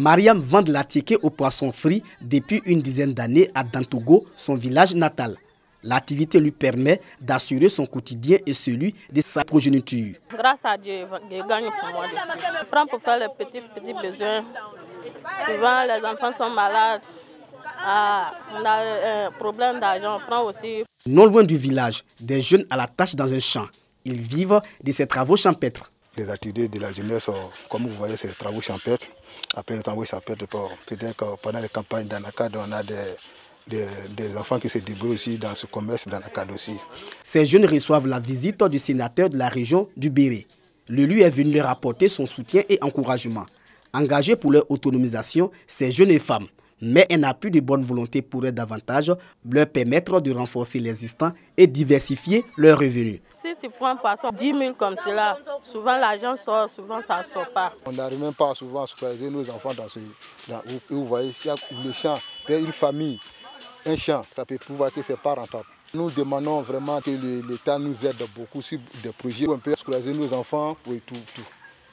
Mariam vend de la ticket aux poissons frits depuis une dizaine d'années à Dantogo, son village natal. L'activité lui permet d'assurer son quotidien et celui de sa progéniture. Grâce à Dieu, je gagne pour moi dessus. Je prends pour faire les petits besoins. Souvent, les enfants sont malades. On a un problème d'argent, on prend aussi. Non loin du village, des jeunes à la tâche dans un champ. Ils vivent de ces travaux champêtres. Les activités de la jeunesse, comme vous voyez, c'est les travaux champêtres. Après les travaux champêtres, peut-être que pendant les campagnes d'Anakad, on a des enfants qui se débrouillent aussi dans ce commerce d'Anakad aussi. Ces jeunes reçoivent la visite du sénateur de la région du Béré. Le lui est venu leur apporter son soutien et encouragement. Engagés pour leur autonomisation, ces jeunes femmes, mais un appui de bonne volonté pourrait davantage leur permettre de renforcer l'existant et diversifier leurs revenus. Si tu prends un poisson 10 000 comme cela, souvent l'argent sort, souvent ça ne sort pas. On n'arrive même pas souvent à superviser nos enfants vous voyez, le champ, une famille, un champ, ça peut prouver que ce n'est pas rentable. Nous demandons vraiment que l'État nous aide beaucoup sur des projets où on peut scolaariser nos enfants pour tout.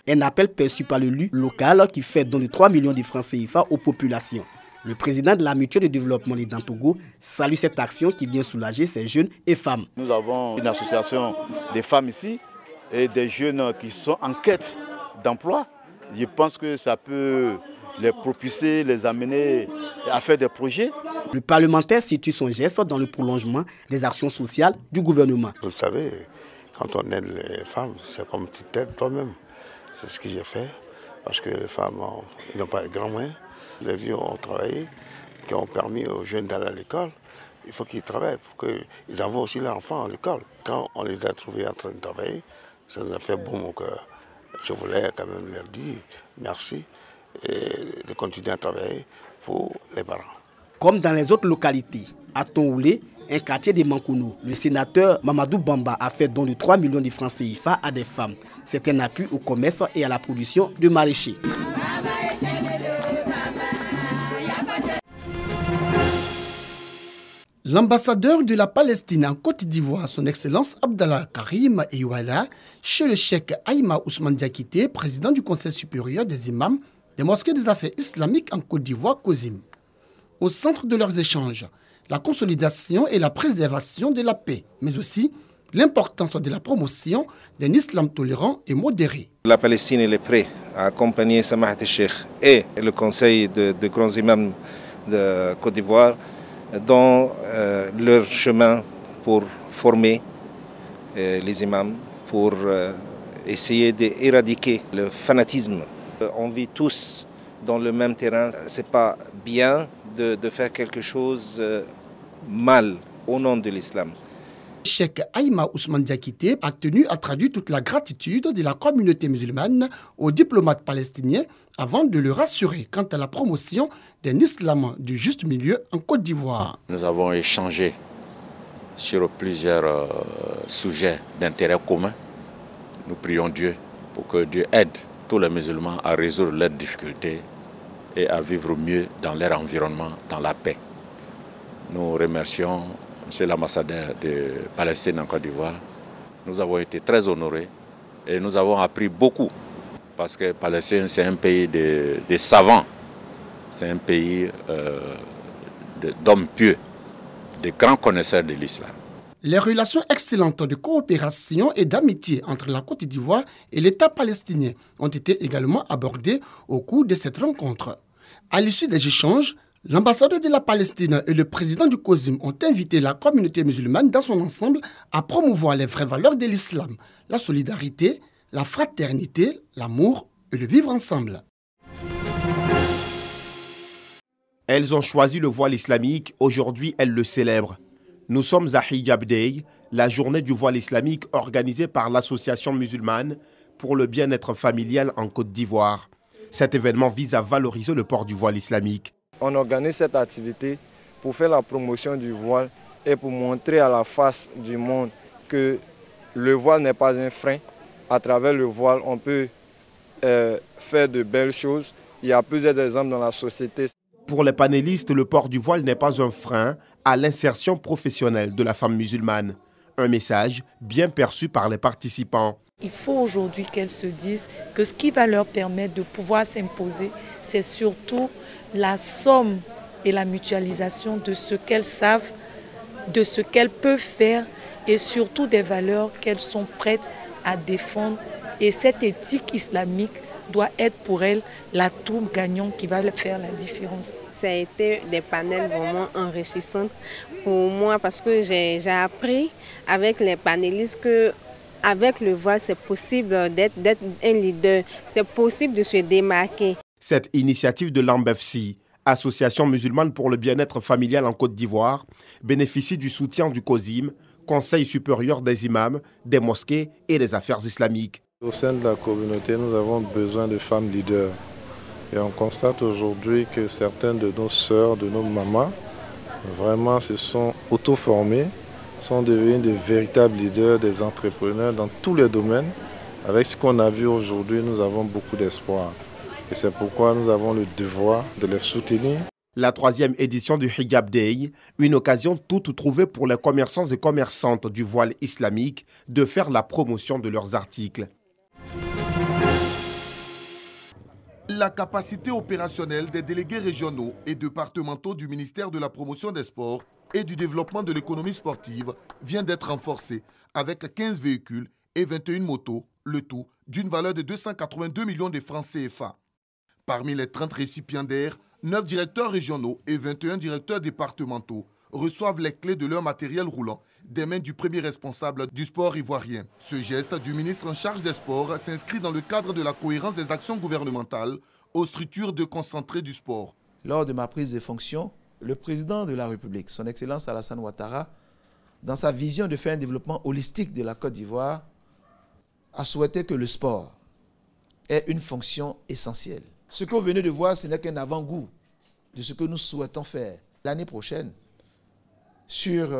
Un appel perçu par l'élu local qui fait don de 3 millions de francs CFA aux populations. Le président de la mutuelle de développement de Dantogo salue cette action qui vient soulager ces jeunes et femmes. Nous avons une association des femmes ici et des jeunes qui sont en quête d'emploi. Je pense que ça peut les propulser, les amener à faire des projets. Le parlementaire situe son geste dans le prolongement des actions sociales du gouvernement. Vous savez, quand on aide les femmes, c'est comme tu t'aides toi-même. C'est ce que j'ai fait parce que les femmes n'ont pas de grands moyens. Les vieux ont travaillé, qui ont permis aux jeunes d'aller à l'école. Il faut qu'ils travaillent pour qu'ils envoient aussi leurs enfants à l'école. Quand on les a trouvés en train de travailler, ça nous a fait bon au cœur. Je voulais quand même leur dire merci et de continuer à travailler pour les parents. Comme dans les autres localités, à Tongoulé, un quartier de Mankounou, le sénateur Mamadou Bamba a fait don de 3 millions de francs CFA à des femmes. C'est un appui au commerce et à la production de maraîchers. L'ambassadeur de la Palestine en Côte d'Ivoire, son Excellence Abdallah Karim Eyouala, chez le cheikh Aïma Ousmane Diakité, président du Conseil supérieur des imams des mosquées des affaires islamiques en Côte d'Ivoire, COSIM. Au centre de leurs échanges, la consolidation et la préservation de la paix, mais aussi l'importance de la promotion d'un islam tolérant et modéré. La Palestine est prête à accompagner Samahat el-Cheikh et le Conseil de grands imams de Côte d'Ivoire dans leur chemin pour former les imams, pour essayer d'éradiquer le fanatisme. On vit tous dans le même terrain. Ce n'est pas bien de faire quelque chose mal au nom de l'islam. Cheikh Aïma Ousmane Diakité a tenu à traduire toute la gratitude de la communauté musulmane aux diplomates palestiniens avant de le rassurer quant à la promotion d'un islam du juste milieu en Côte d'Ivoire. Nous avons échangé sur plusieurs sujets d'intérêt commun. Nous prions Dieu pour que Dieu aide tous les musulmans à résoudre leurs difficultés et à vivre mieux dans leur environnement, dans la paix. Nous remercions M. l'ambassadeur de Palestine en Côte d'Ivoire. Nous avons été très honorés et nous avons appris beaucoup parce que Palestine, c'est un pays de savants, c'est un pays d'hommes pieux, de grands connaisseurs de l'islam. Les relations excellentes de coopération et d'amitié entre la Côte d'Ivoire et l'État palestinien ont été également abordées au cours de cette rencontre. À l'issue des échanges, l'ambassadeur de la Palestine et le président du COSIM ont invité la communauté musulmane dans son ensemble à promouvoir les vraies valeurs de l'islam, la solidarité, la fraternité, l'amour et le vivre ensemble. Elles ont choisi le voile islamique, aujourd'hui elles le célèbrent. Nous sommes à Hijab Day, la journée du voile islamique organisée par l'association musulmane pour le bien-être familial en Côte d'Ivoire. Cet événement vise à valoriser le port du voile islamique. On organise cette activité pour faire la promotion du voile et pour montrer à la face du monde que le voile n'est pas un frein. À travers le voile, on peut faire de belles choses. Il y a plusieurs exemples dans la société. Pour les panélistes, le port du voile n'est pas un frein à l'insertion professionnelle de la femme musulmane. Un message bien perçu par les participants. Il faut aujourd'hui qu'elles se disent que ce qui va leur permettre de pouvoir s'imposer, c'est surtout la somme et la mutualisation de ce qu'elles savent, de ce qu'elles peuvent faire et surtout des valeurs qu'elles sont prêtes à défendre. Et cette éthique islamique doit être pour elles l'atout gagnant qui va faire la différence. Ça a été des panels vraiment enrichissants pour moi parce que j'ai appris avec les panélistes que avec le voile, c'est possible d'être un leader, c'est possible de se démarquer. Cette initiative de l'AMBEFSI, Association musulmane pour le bien-être familial en Côte d'Ivoire, bénéficie du soutien du COSIM, Conseil supérieur des imams, des mosquées et des affaires islamiques. Au sein de la communauté, nous avons besoin de femmes leaders. Et on constate aujourd'hui que certaines de nos sœurs, de nos mamans, vraiment se sont auto-formées, sont devenus de véritables leaders, des entrepreneurs dans tous les domaines. Avec ce qu'on a vu aujourd'hui, nous avons beaucoup d'espoir. Et c'est pourquoi nous avons le devoir de les soutenir. La 3e édition du Hijab Day, une occasion toute trouvée pour les commerçants et commerçantes du voile islamique de faire la promotion de leurs articles. La capacité opérationnelle des délégués régionaux et départementaux du ministère de la Promotion des Sports et du Développement de l'économie sportive vient d'être renforcée avec 15 véhicules et 21 motos, le tout d'une valeur de 282 millions de francs CFA. Parmi les 30 récipiendaires, 9 directeurs régionaux et 21 directeurs départementaux reçoivent les clés de leur matériel roulant des mains du premier responsable du sport ivoirien. Ce geste du ministre en charge des sports s'inscrit dans le cadre de la cohérence des actions gouvernementales aux structures déconcentrées du sport. Lors de ma prise de fonction, le président de la République, son Excellence Alassane Ouattara, dans sa vision de faire un développement holistique de la Côte d'Ivoire, a souhaité que le sport ait une fonction essentielle. Ce que vous venez de voir, ce n'est qu'un avant-goût de ce que nous souhaitons faire l'année prochaine. Sur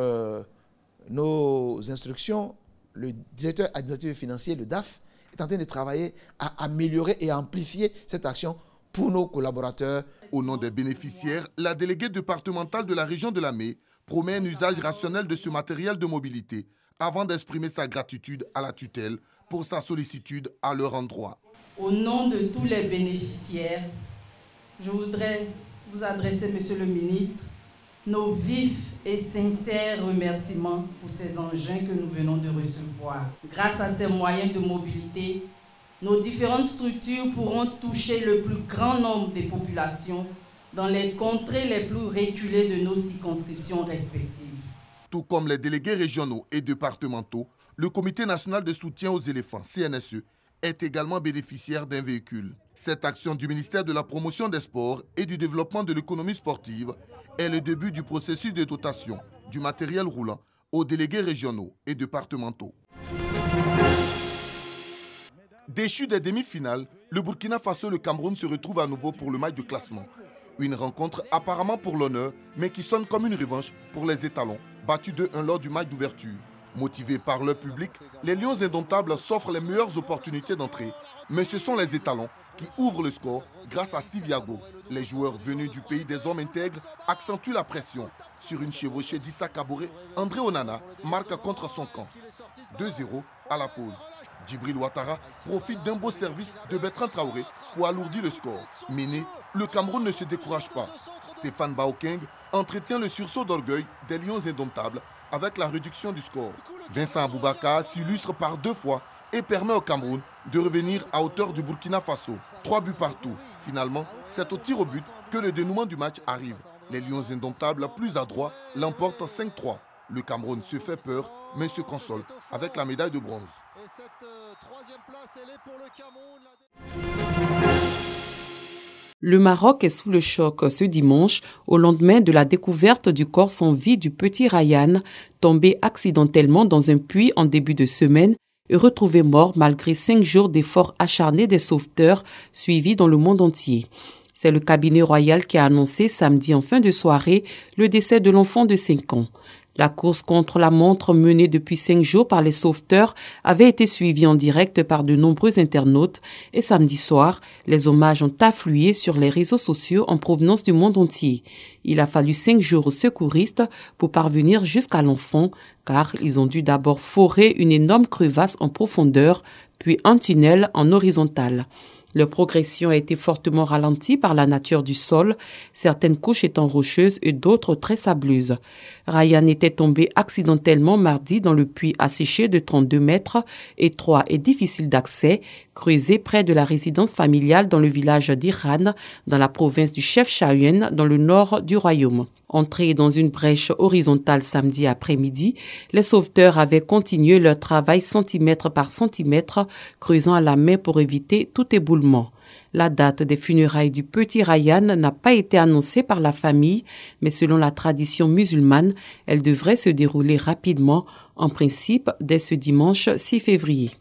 nos instructions, le directeur administratif et financier, le DAF, est en train de travailler à améliorer et à amplifier cette action pour nos collaborateurs. Au nom des bénéficiaires, la déléguée départementale de la région de Lamé promet un usage rationnel de ce matériel de mobilité avant d'exprimer sa gratitude à la tutelle pour sa sollicitude à leur endroit. Au nom de tous les bénéficiaires, je voudrais vous adresser, Monsieur le ministre, nos vifs et sincères remerciements pour ces engins que nous venons de recevoir. Grâce à ces moyens de mobilité, nos différentes structures pourront toucher le plus grand nombre des populations dans les contrées les plus reculées de nos circonscriptions respectives. Tout comme les délégués régionaux et départementaux, le Comité national de soutien aux éléphants, CNSE, est également bénéficiaire d'un véhicule. Cette action du ministère de la Promotion des Sports et du Développement de l'économie sportive est le début du processus de dotation du matériel roulant aux délégués régionaux et départementaux. Déchu des demi-finales, le Burkina Faso et le Cameroun se retrouvent à nouveau pour le match de classement. Une rencontre apparemment pour l'honneur, mais qui sonne comme une revanche pour les étalons, battus 2-1 lors du match d'ouverture. Motivés par leur public, les Lions indomptables s'offrent les meilleures opportunités d'entrée. Mais ce sont les étalons qui ouvrent le score grâce à Steve Yago. Les joueurs venus du pays des hommes intègres accentuent la pression. Sur une chevauchée d'Issa Kaboré, André Onana marque contre son camp. 2-0 à la pause. Djibril Ouattara profite d'un beau service de Bertrand Traoré pour alourdir le score. Mené, le Cameroun ne se décourage pas. Stéphane Baokeng entretient le sursaut d'orgueil des Lions indomptables avec la réduction du score. Vincent Aboubakar s'illustre par 2 fois et permet au Cameroun de revenir à hauteur du Burkina Faso. 3 buts partout. Finalement, c'est au tir au but que le dénouement du match arrive. Les Lions indomptables, plus adroits, l'emportent 5-3. Le Cameroun se fait peur, mais se console avec la médaille de bronze. Et cette 3e place, elle est pour le Cameroun. Le Maroc est sous le choc ce dimanche au lendemain de la découverte du corps sans vie du petit Ryan, tombé accidentellement dans un puits en début de semaine et retrouvé mort malgré 5 jours d'efforts acharnés des sauveteurs suivis dans le monde entier. C'est le cabinet royal qui a annoncé samedi en fin de soirée le décès de l'enfant de 5 ans. La course contre la montre menée depuis 5 jours par les sauveteurs avait été suivie en direct par de nombreux internautes et samedi soir, les hommages ont afflué sur les réseaux sociaux en provenance du monde entier. Il a fallu 5 jours aux secouristes pour parvenir jusqu'à l'enfant car ils ont dû d'abord forer une énorme crevasse en profondeur puis un tunnel en horizontal. Leur progression a été fortement ralentie par la nature du sol, certaines couches étant rocheuses et d'autres très sableuses. Ryan était tombé accidentellement mardi dans le puits asséché de 32 mètres, étroit et difficile d'accès, creusé près de la résidence familiale dans le village d'Iran, dans la province du Chef Chahuen, dans le nord du royaume. Entrés dans une brèche horizontale samedi après-midi, les sauveteurs avaient continué leur travail centimètre par centimètre, creusant à la main pour éviter tout éboulement. La date des funérailles du petit Ryan n'a pas été annoncée par la famille, mais selon la tradition musulmane, elle devrait se dérouler rapidement, en principe dès ce dimanche 6 février.